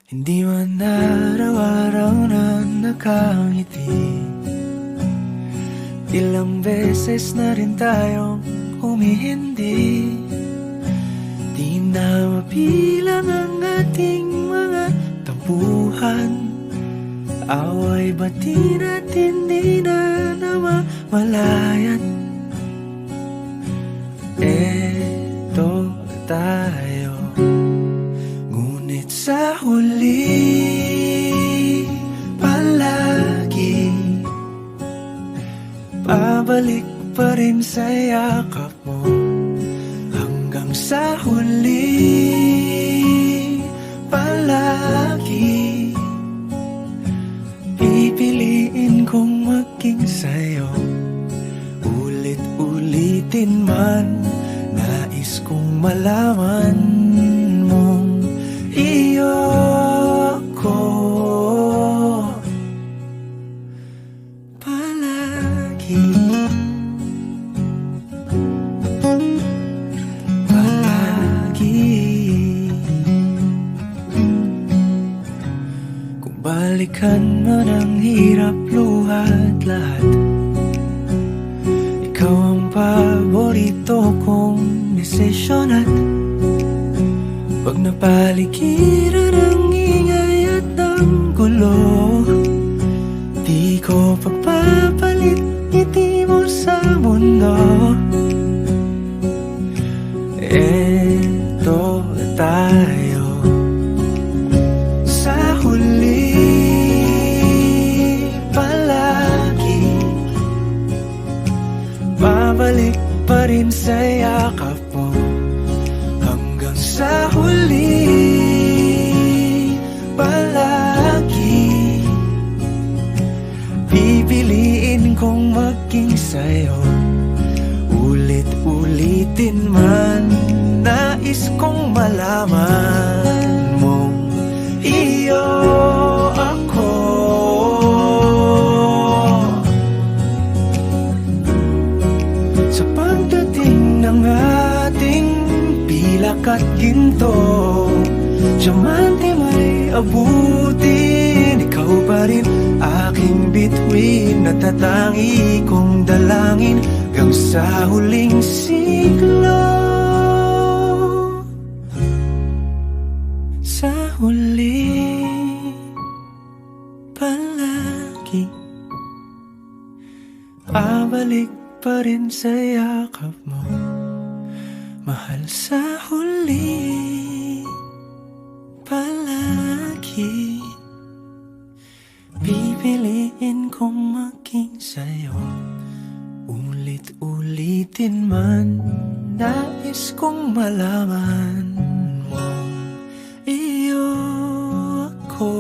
Hindi man araw-araw na nakangiti. Ilang beses na rin tayong humihindi. Di na mabilang ang ating mga tampuhan. Away bati natin di na namamalayan. Eto tayo, ngunit sa huli palagi pabalik pa rin sa yakap mo. Hanggang sa huli palagi pipiliin kong maging sa'yo. Ulit-ulitin man, nais kong malaman mong iyo ako palagi. Kung balikan man ang hirap, luhat lahat, ikaw ang paborito kong desisyon. At pag napaligiran ang ingay at ang gulo, di ko pagpapalit ngiti mo sa mundo. Eto tayo sa huli palagi, babalik pa rin sa yakap mo. Hanggang sa huli palagi pipiliin kong maging sa'yo. Ulit-ulitin man, nais kong malaman mong iyo ako. Sa pagdating ng ating pilak at ginto, diamante may abutin, ikaw pa rin aking bituin. Natatangi kong dalangin hanggang sa huling siglo. Sa huli palagi pabalik pa rin sa yakap mo, mahal. Sa huli palagi pipiliin kong maging sa'yo. Ulit-ulitin man, nais kong malaman mong iyo ako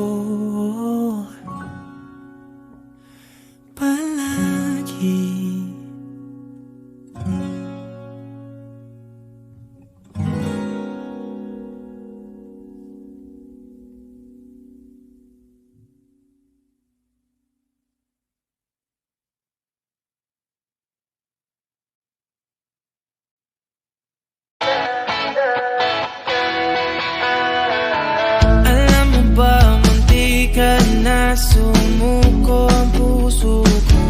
palagi. Na sumuko ang puso ko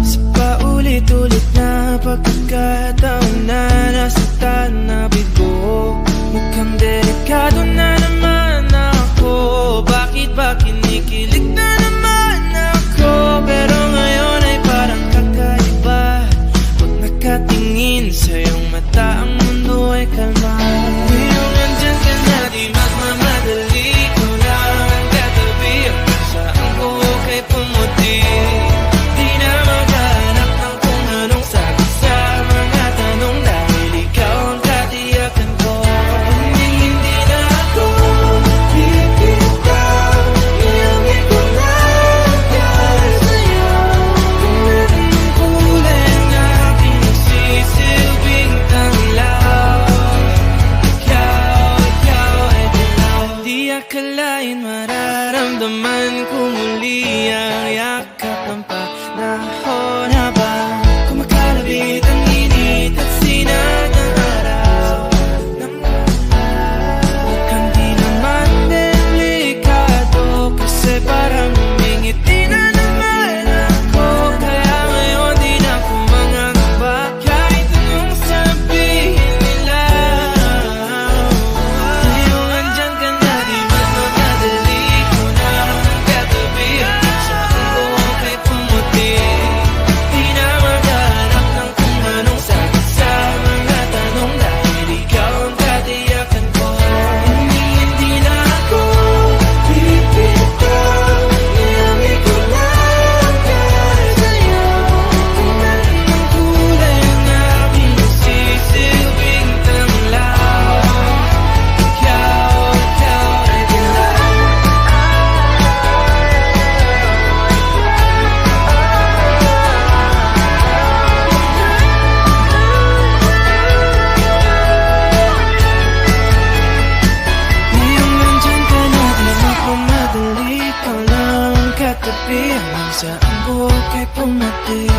sa paulit-ulit na pagkakataon na nasaktan na bigo. Mukhang delikado na naman ako, bakit ba kinikilig na naman ako? Pero ngayon ay parang kakaiba, pag nakatingin sa iyong mata ang mundo ay kalma. Ngayong nandyan ka na, di magmamadali, pumuti. Di na maghanap ng kung anong sagot sa mga tanong dahil Sa ang buhok ay pumating